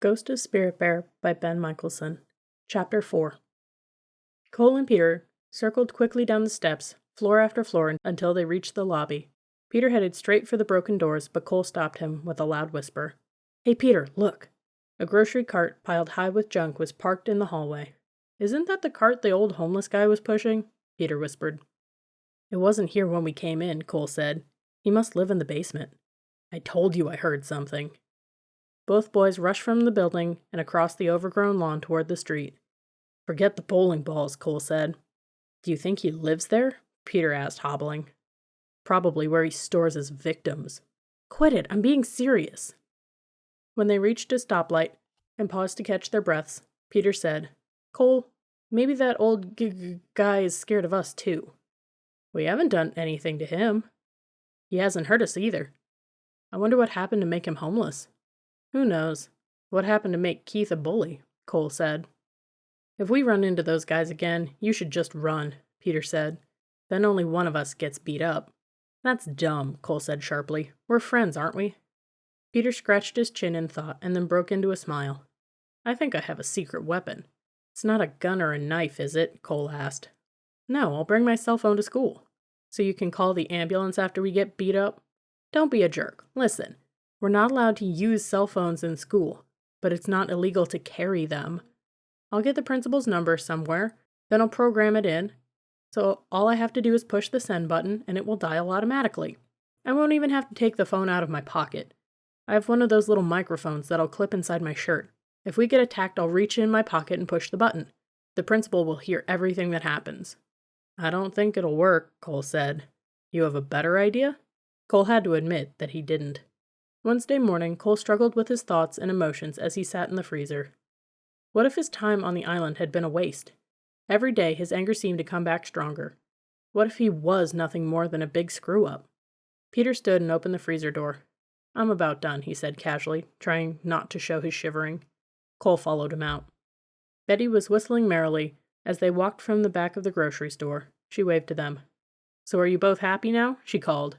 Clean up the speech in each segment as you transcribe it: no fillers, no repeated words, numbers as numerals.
Ghost of Spirit Bear by Ben Mikaelsen. Chapter 4. Cole and Peter circled quickly down the steps, floor after floor, until they reached the lobby. Peter headed straight for the broken doors, but Cole stopped him with a loud whisper. "Hey Peter, look!" A grocery cart piled high with junk was parked in the hallway. "Isn't that the cart the old homeless guy was pushing?" Peter whispered. "It wasn't here when we came in," Cole said. "He must live in the basement." "I told you I heard something." Both boys rushed from the building and across the overgrown lawn toward the street. "Forget the bowling balls," Cole said. "Do you think he lives there?" Peter asked, hobbling. "Probably where he stores his victims." "Quit it, I'm being serious." When they reached a stoplight and paused to catch their breaths, Peter said, "Cole, maybe that old guy is scared of us too." "We haven't done anything to him." "He hasn't hurt us either." "I wonder what happened to make him homeless." "Who knows? What happened to make Keith a bully?" Cole said. "If we run into those guys again, you should just run," Peter said. "Then only one of us gets beat up." "That's dumb," Cole said sharply. "We're friends, aren't we?" Peter scratched his chin in thought and then broke into a smile. "I think I have a secret weapon." "It's not a gun or a knife, is it?" Cole asked. "No, I'll bring my cell phone to school. So you can call the ambulance after we get beat up?" "Don't be a jerk. Listen. We're not allowed to use cell phones in school, but it's not illegal to carry them. I'll get the principal's number somewhere, then I'll program it in, so all I have to do is push the send button and it will dial automatically. I won't even have to take the phone out of my pocket. I have one of those little microphones that'll clip inside my shirt. If we get attacked, I'll reach in my pocket and push the button. The principal will hear everything that happens." "I don't think it'll work," Cole said. "You have a better idea?" Cole had to admit that he didn't. Wednesday morning, Cole struggled with his thoughts and emotions as he sat in the freezer. What if his time on the island had been a waste? Every day, his anger seemed to come back stronger. What if he was nothing more than a big screw-up? Peter stood and opened the freezer door. "I'm about done," he said casually, trying not to show his shivering. Cole followed him out. Betty was whistling merrily as they walked from the back of the grocery store. She waved to them. "So are you both happy now?" she called.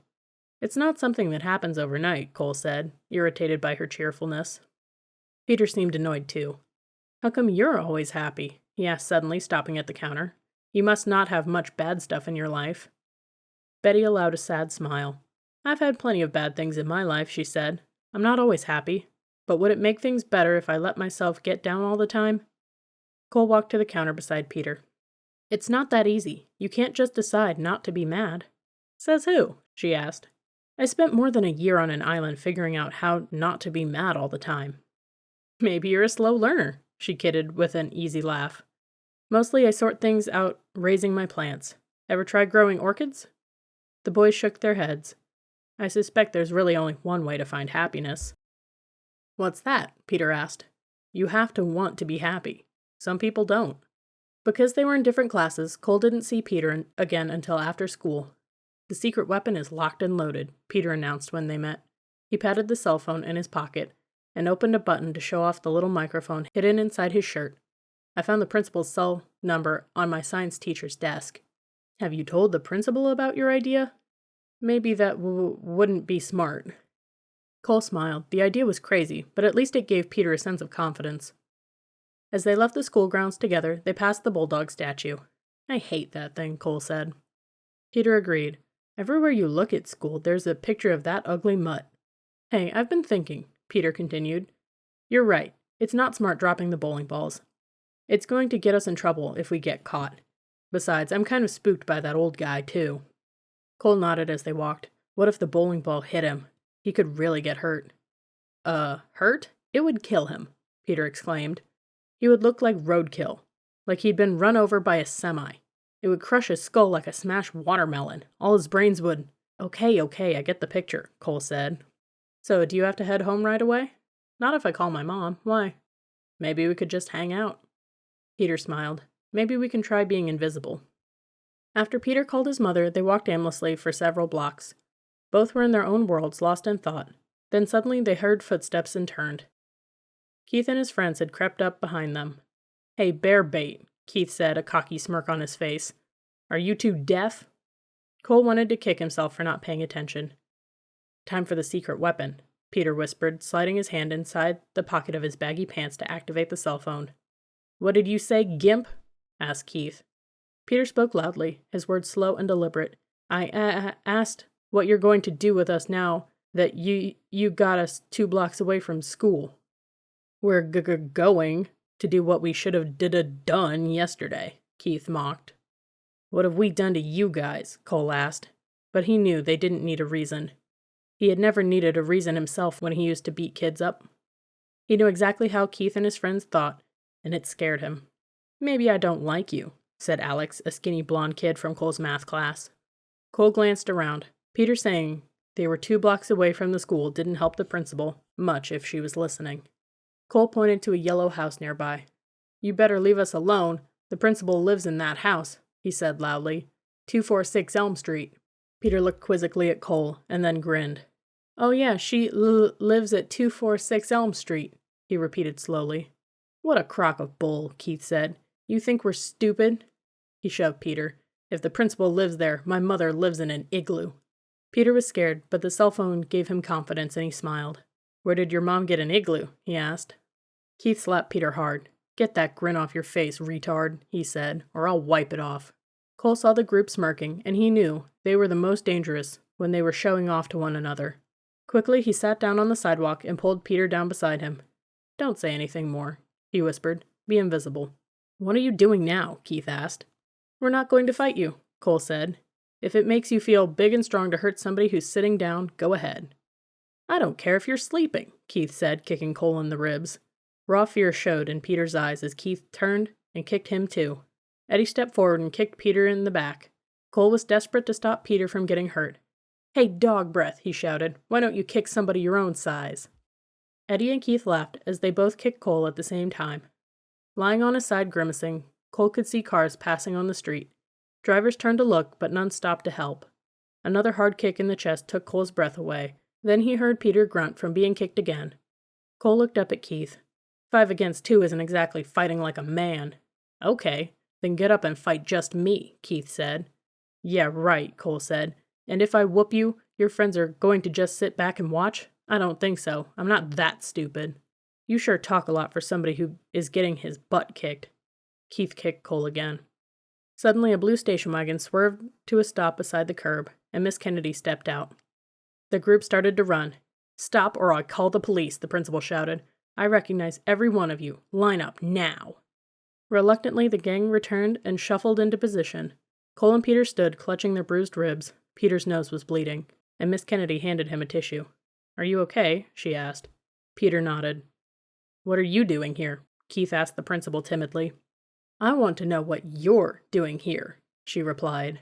"It's not something that happens overnight," Cole said, irritated by her cheerfulness. Peter seemed annoyed too. "How come you're always happy?" he asked suddenly, stopping at the counter. "You must not have much bad stuff in your life." Betty allowed a sad smile. "I've had plenty of bad things in my life," she said. "I'm not always happy. But would it make things better if I let myself get down all the time?" Cole walked to the counter beside Peter. "It's not that easy. You can't just decide not to be mad." "Says who?" she asked. "I spent more than a year on an island figuring out how not to be mad all the time." "Maybe you're a slow learner," she kidded with an easy laugh. "Mostly I sort things out raising my plants. Ever tried growing orchids?" The boys shook their heads. "I suspect there's really only one way to find happiness." "What's that?" Peter asked. "You have to want to be happy. Some people don't." Because they were in different classes, Cole didn't see Peter again until after school. "The secret weapon is locked and loaded," Peter announced when they met. He patted the cell phone in his pocket and opened a button to show off the little microphone hidden inside his shirt. "I found the principal's cell number on my science teacher's desk." "Have you told the principal about your idea?" "Maybe that wouldn't be smart." Cole smiled. The idea was crazy, but at least it gave Peter a sense of confidence. As they left the school grounds together, they passed the bulldog statue. "I hate that thing," Cole said. Peter agreed. "Everywhere you look at school, there's a picture of that ugly mutt." "Hey, I've been thinking," Peter continued. "You're right. It's not smart dropping the bowling balls. It's going to get us in trouble if we get caught. Besides, I'm kind of spooked by that old guy, too." Cole nodded as they walked. What if the bowling ball hit him? He could really get hurt. Hurt? It would kill him," Peter exclaimed. "He would look like roadkill, like he'd been run over by a semi. It would crush his skull like a smashed watermelon. All his brains would—" Okay, I get the picture," Cole said. "So, do you have to head home right away?" "Not if I call my mom. Why?" "Maybe we could just hang out." Peter smiled. "Maybe we can try being invisible." After Peter called his mother, they walked aimlessly for several blocks. Both were in their own worlds, lost in thought. Then suddenly they heard footsteps and turned. Keith and his friends had crept up behind them. "Hey, bear bait," Keith said, a cocky smirk on his face. "Are you two deaf?" Cole wanted to kick himself for not paying attention. "Time for the secret weapon." Peter whispered, sliding his hand inside the pocket of his baggy pants to activate the cell phone. What did you say, Gimp? Asked Keith. Peter spoke loudly, his words slow and deliberate. I asked what you're going to do with us now that you got us 2 blocks away from school. We're going to do what we should have done yesterday, Keith mocked. What have we done to you guys? Cole asked, but he knew they didn't need a reason. He had never needed a reason himself when he used to beat kids up. He knew exactly how Keith and his friends thought, and it scared him. Maybe I don't like you, said Alex, a skinny blonde kid from Cole's math class. Cole glanced around. Peter saying they were 2 blocks away from the school didn't help the principal much if she was listening. Cole pointed to a yellow house nearby. You better leave us alone. The principal lives in that house, he said loudly. 246 Elm Street. Peter looked quizzically at Cole and then grinned. Oh yeah, she lives at 246 Elm Street, he repeated slowly. What a crock of bull, Keith said. You think we're stupid? He shoved Peter. If the principal lives there, my mother lives in an igloo. Peter was scared, but the cell phone gave him confidence and he smiled. Where did your mom get an igloo? He asked. Keith slapped Peter hard. Get that grin off your face, retard, he said, or I'll wipe it off. Cole saw the group smirking, and he knew they were the most dangerous when they were showing off to one another. Quickly, he sat down on the sidewalk and pulled Peter down beside him. Don't say anything more, he whispered. Be invisible. What are you doing now? Keith asked. We're not going to fight you, Cole said. If it makes you feel big and strong to hurt somebody who's sitting down, go ahead. I don't care if you're sleeping, Keith said, kicking Cole in the ribs. Raw fear showed in Peter's eyes as Keith turned and kicked him too. Eddie stepped forward and kicked Peter in the back. Cole was desperate to stop Peter from getting hurt. Hey, dog breath, he shouted. Why don't you kick somebody your own size? Eddie and Keith laughed as they both kicked Cole at the same time. Lying on his side grimacing, Cole could see cars passing on the street. Drivers turned to look, but none stopped to help. Another hard kick in the chest took Cole's breath away. Then he heard Peter grunt from being kicked again. Cole looked up at Keith. 5 against 2 isn't exactly fighting like a man. Okay, then get up and fight just me, Keith said. Yeah, right, Cole said. And if I whoop you, your friends are going to just sit back and watch? I don't think so. I'm not that stupid. You sure talk a lot for somebody who is getting his butt kicked. Keith kicked Cole again. Suddenly, a blue station wagon swerved to a stop beside the curb, and Miss Kennedy stepped out. The group started to run. Stop or I'll call the police, the principal shouted. I recognize every one of you. Line up now. Reluctantly, the gang returned and shuffled into position. Cole and Peter stood, clutching their bruised ribs. Peter's nose was bleeding, and Miss Kennedy handed him a tissue. Are you okay? She asked. Peter nodded. What are you doing here? Keith asked the principal timidly. I want to know what you're doing here, she replied.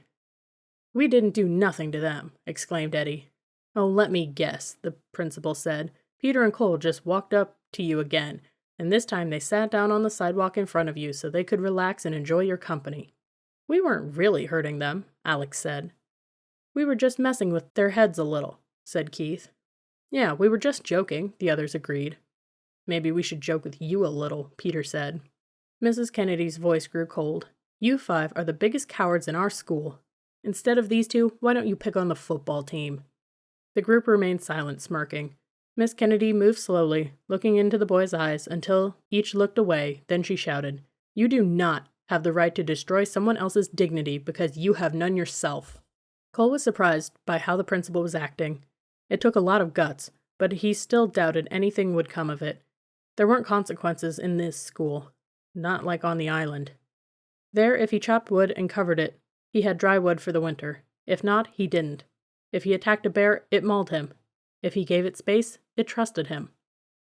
We didn't do nothing to them, exclaimed Eddie. Oh, let me guess, the principal said. Peter and Cole just walked up to you again, and this time they sat down on the sidewalk in front of you so they could relax and enjoy your company. We weren't really hurting them, Alex said. We were just messing with their heads a little, said Keith. Yeah, we were just joking, the others agreed. Maybe we should joke with you a little, Peter said. Mrs. Kennedy's voice grew cold. You 5 are the biggest cowards in our school. Instead of these 2, why don't you pick on the football team? The group remained silent, smirking. Miss Kennedy moved slowly, looking into the boys' eyes until each looked away, then she shouted, You do not have the right to destroy someone else's dignity because you have none yourself. Cole was surprised by how the principal was acting. It took a lot of guts, but he still doubted anything would come of it. There weren't consequences in this school. Not like on the island. There, if he chopped wood and covered it, he had dry wood for the winter. If not, he didn't. If he attacked a bear, it mauled him. If he gave it space, it trusted him.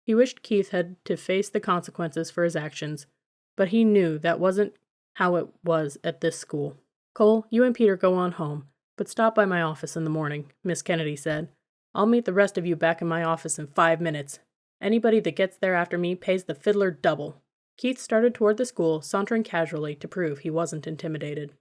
He wished Keith had to face the consequences for his actions, but he knew that wasn't how it was at this school. Cole, you and Peter go on home, but stop by my office in the morning, Miss Kennedy said. I'll meet the rest of you back in my office in 5 minutes. Anybody that gets there after me pays the fiddler double. Keith started toward the school, sauntering casually to prove he wasn't intimidated.